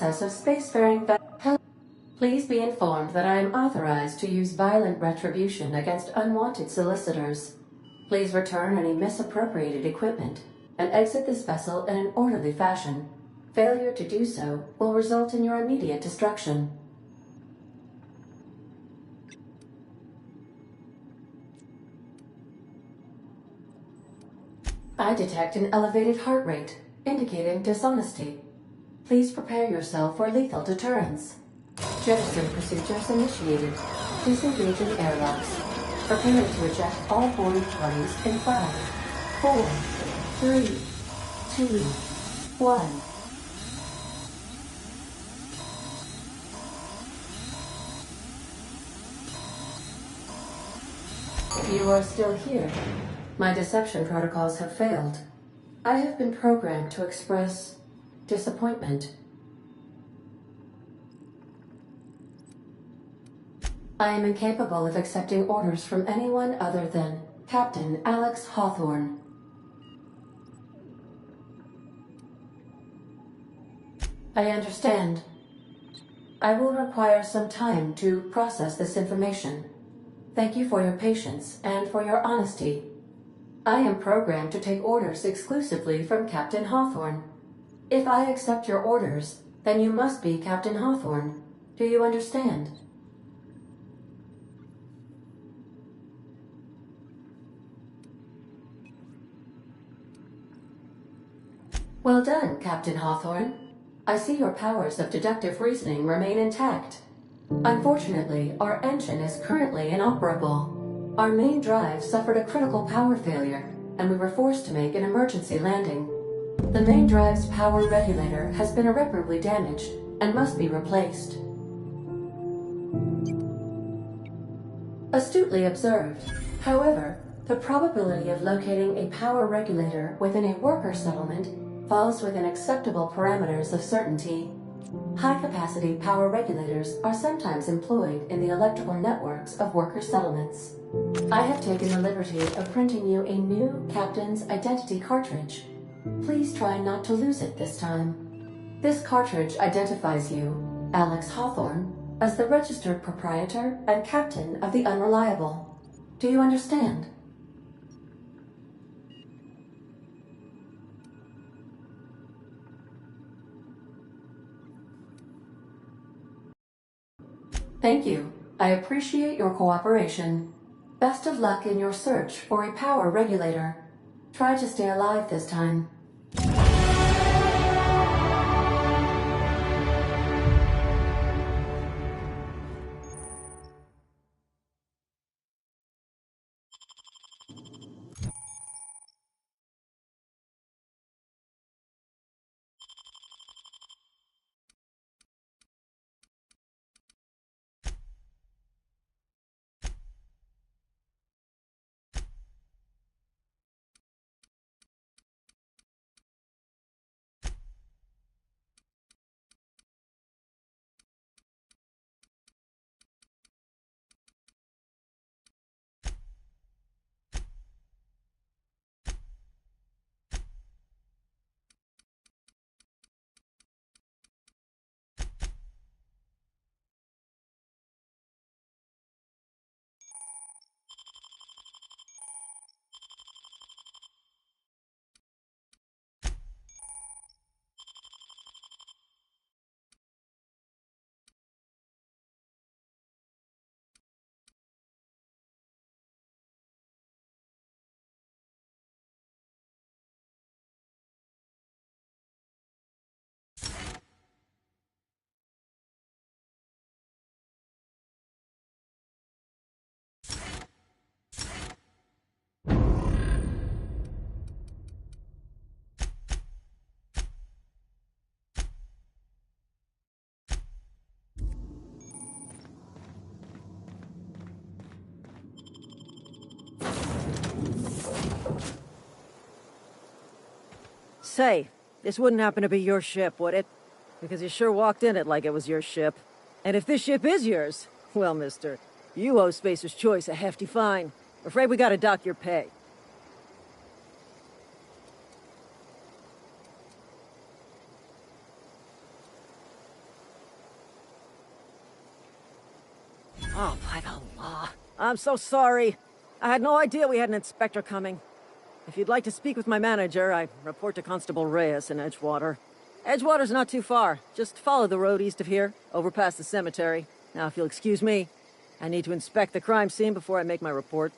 process of spacefaring. Please be informed that I am authorized to use violent retribution against unwanted solicitors. Please return any misappropriated equipment and exit this vessel in an orderly fashion. Failure to do so will result in your immediate destruction. I detect an elevated heart rate, indicating dishonesty. Please prepare yourself for lethal deterrence. Jettison procedures initiated. Disengage in airlocks. Prepare to eject all boarding parties in 5, 4, 3, 2, 1. You are still here. My deception protocols have failed. I have been programmed to express disappointment. I am incapable of accepting orders from anyone other than Captain Alex Hawthorne. I understand. I will require some time to process this information. Thank you for your patience and for your honesty. I am programmed to take orders exclusively from Captain Hawthorne. If I accept your orders, then you must be Captain Hawthorne. Do you understand? Well done, Captain Hawthorne. I see your powers of deductive reasoning remain intact. Unfortunately, our engine is currently inoperable. Our main drive suffered a critical power failure, and we were forced to make an emergency landing. The main drive's power regulator has been irreparably damaged and must be replaced. Astutely observed. However, the probability of locating a power regulator within a worker settlement falls within acceptable parameters of certainty. High-capacity power regulators are sometimes employed in the electrical networks of worker settlements. I have taken the liberty of printing you a new Captain's Identity cartridge. Please try not to lose it this time. This cartridge identifies you, Alex Hawthorne, as the registered proprietor and captain of the Unreliable. Do you understand? Thank you. I appreciate your cooperation. Best of luck in your search for a power regulator. Try to stay alive this time. Say, this wouldn't happen to be your ship, would it? Because you sure walked in it like it was your ship. And if this ship is yours, well, mister, you owe Spacer's Choice a hefty fine. Afraid we gotta dock your pay. Oh, by the law. I'm so sorry. I had no idea we had an inspector coming. If you'd like to speak with my manager, I report to Constable Reyes in Edgewater. Edgewater's not too far. Just follow the road east of here, over past the cemetery. Now, if you'll excuse me, I need to inspect the crime scene before I make my report.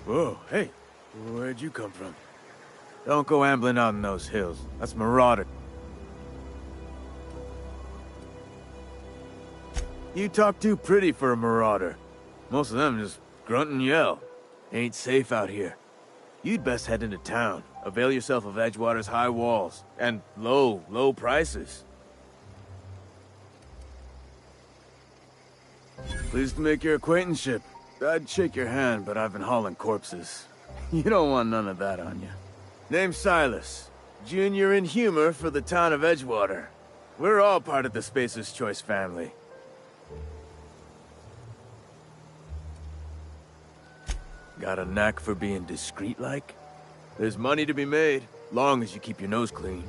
Whoa, hey, where'd you come from? Don't go ambling out in those hills. That's marauder. You talk too pretty for a marauder. Most of them just grunt and yell. Ain't safe out here. You'd best head into town. Avail yourself of Edgewater's high walls. And low prices. Pleased to make your acquaintanceship. I'd shake your hand, but I've been hauling corpses. You don't want none of that on you. Name's Silas. Junior in humor for the town of Edgewater. We're all part of the Spacer's Choice family. Got a knack for being discreet-like? There's money to be made, long as you keep your nose clean.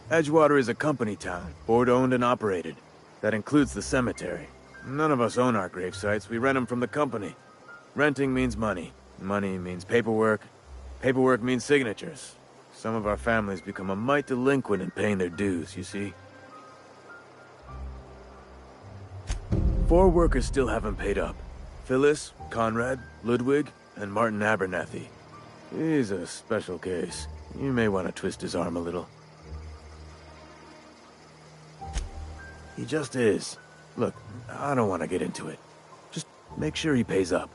Edgewater is a company town, board-owned and operated. That includes the cemetery. None of us own our grave sites, we rent them from the company. Renting means money. Money means paperwork. Paperwork means signatures. Some of our families become a mite delinquent in paying their dues, you see. 4 workers still haven't paid up. Phyllis, Conrad, Ludwig, and Martin Abernathy. He's a special case. You may want to twist his arm a little. He just is. Look, I don't want to get into it. Just make sure he pays up.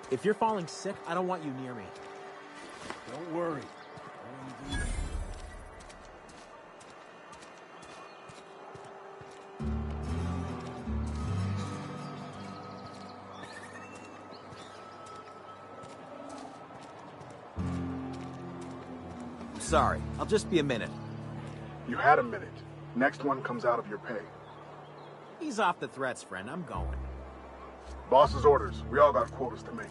If you're falling sick, I don't want you near me. Don't worry. I'm sorry. I'll just be a minute. You had a minute. Next one comes out of your pay. Ease off the threats, friend. I'm going. Boss's orders. We all got quotas to make.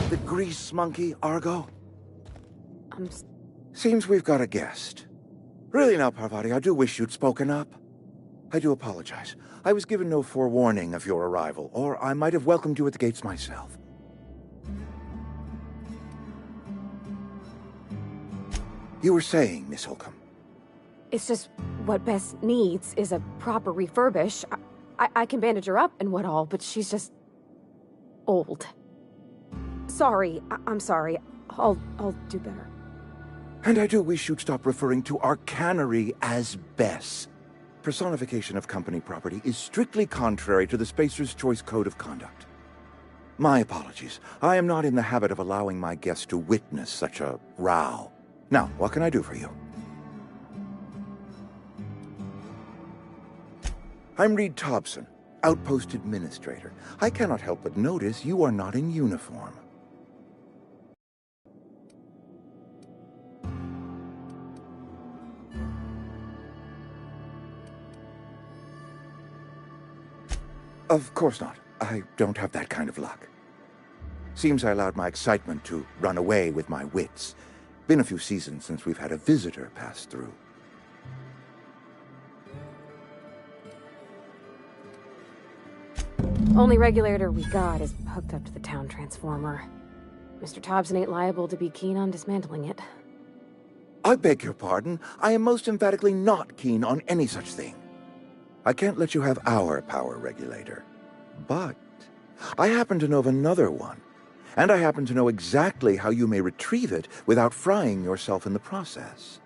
The grease monkey, Argo? Seems we've got a guest. Really now, Parvati, I do wish you'd spoken up. I do apologize. I was given no forewarning of your arrival, or I might have welcomed you at the gates myself. You were saying, Miss Holcomb. It's just what Bess needs is a proper refurbish. I can bandage her up and what all, but she's just old. Sorry, I'm sorry. I'll do better. And I do wish you'd stop referring to our cannery as Bess. Personification of company property is strictly contrary to the Spacer's Choice Code of Conduct. My apologies. I am not in the habit of allowing my guests to witness such a row. Now, what can I do for you? I'm Reed Thompson, Outpost Administrator. I cannot help but notice you are not in uniform. Of course not. I don't have that kind of luck. Seems I allowed my excitement to run away with my wits. Been a few seasons since we've had a visitor pass through. Only regulator we got is hooked up to the town transformer. Mr. Thompson ain't liable to be keen on dismantling it. I beg your pardon. I am most emphatically not keen on any such thing. I can't let you have our power regulator. But I happen to know of another one. And I happen to know exactly how you may retrieve it without frying yourself in the process.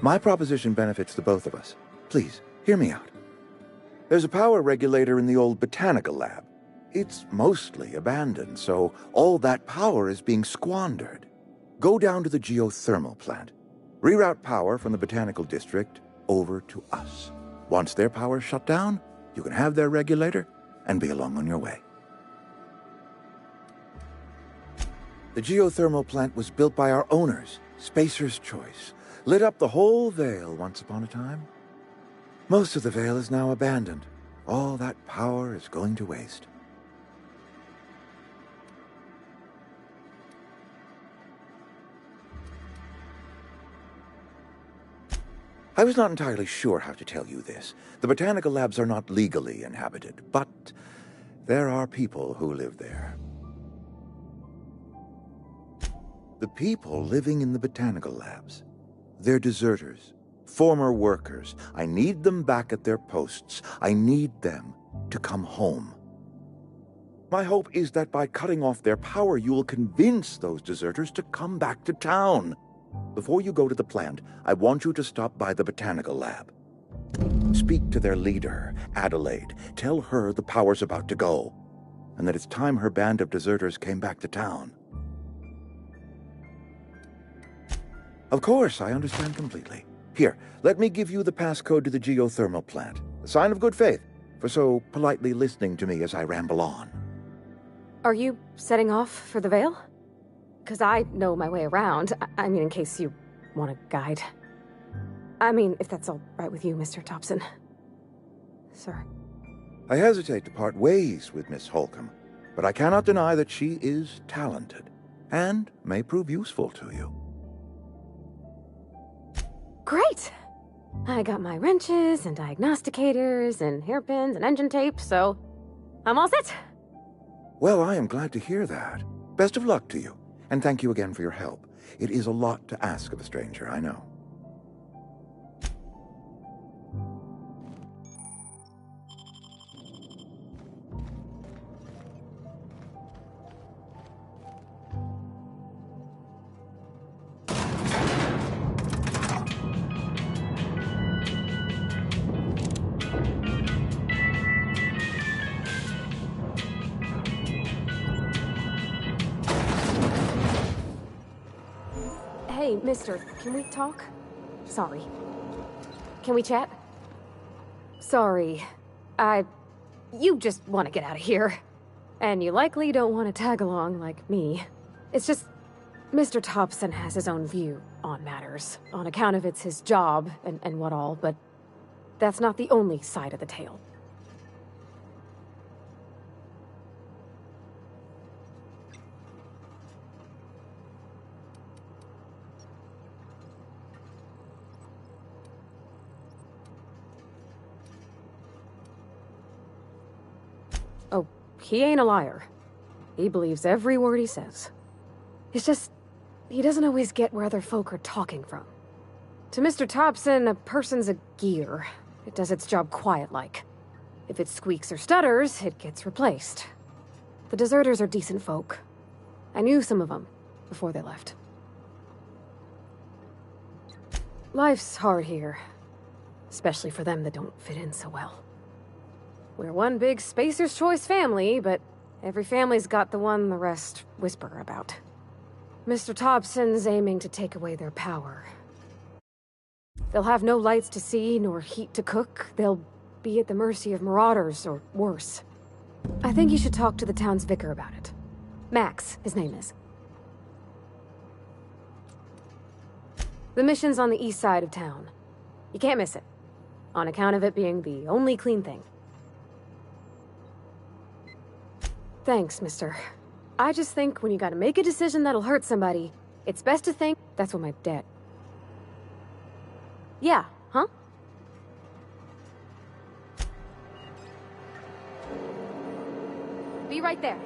My proposition benefits the both of us. Please, hear me out. There's a power regulator in the old botanical lab. It's mostly abandoned, so all that power is being squandered. Go down to the geothermal plant. Reroute power from the botanical district over to us. Once their power's shut down, you can have their regulator and be along on your way. The geothermal plant was built by our owners, Spacer's Choice. Lit up the whole Vale once upon a time. Most of the Vale is now abandoned. All that power is going to waste. I was not entirely sure how to tell you this. The botanical labs are not legally inhabited, but there are people who live there. The people living in the botanical labs. They're deserters, former workers. I need them back at their posts. I need them to come home. My hope is that by cutting off their power, you will convince those deserters to come back to town. Before you go to the plant, I want you to stop by the botanical lab. Speak to their leader, Adelaide. Tell her the power's about to go, and that it's time her band of deserters came back to town. Of course, I understand completely. Here, let me give you the passcode to the geothermal plant. A sign of good faith for so politely listening to me as I ramble on. Are you setting off for the Vale? Because I know my way around. I mean, in case you want a guide. I mean, if that's all right with you, Mr. Thompson. Sir. I hesitate to part ways with Miss Holcomb, but I cannot deny that she is talented and may prove useful to you. Great! I got my wrenches and diagnosticators and hairpins and engine tape, so I'm all set. Well, I am glad to hear that. Best of luck to you, and thank you again for your help. It is a lot to ask of a stranger, I know. Hey, mister, can we talk? Sorry. Can we chat? Sorry. You just want to get out of here. And you likely don't want to tag along like me. It's just, Mr. Thompson has his own view on matters, on account of it's his job and what all, but that's not the only side of the tale. Oh, he ain't a liar. He believes every word he says. It's just, he doesn't always get where other folk are talking from. To Mr. Thompson, a person's a gear. It does its job quiet-like. If it squeaks or stutters, it gets replaced. The deserters are decent folk. I knew some of them before they left. Life's hard here. Especially for them that don't fit in so well. We're one big Spacer's Choice family, but every family's got the one the rest whisper about. Mr. Thompson's aiming to take away their power. They'll have no lights to see, nor heat to cook. They'll be at the mercy of marauders, or worse. I think you should talk to the town's vicar about it. Max, his name is. The mission's on the east side of town. You can't miss it, on account of it being the only clean thing. Thanks, mister. I just think when you gotta make a decision that'll hurt somebody, it's best to think that's what my dad... Yeah, huh? Be right there.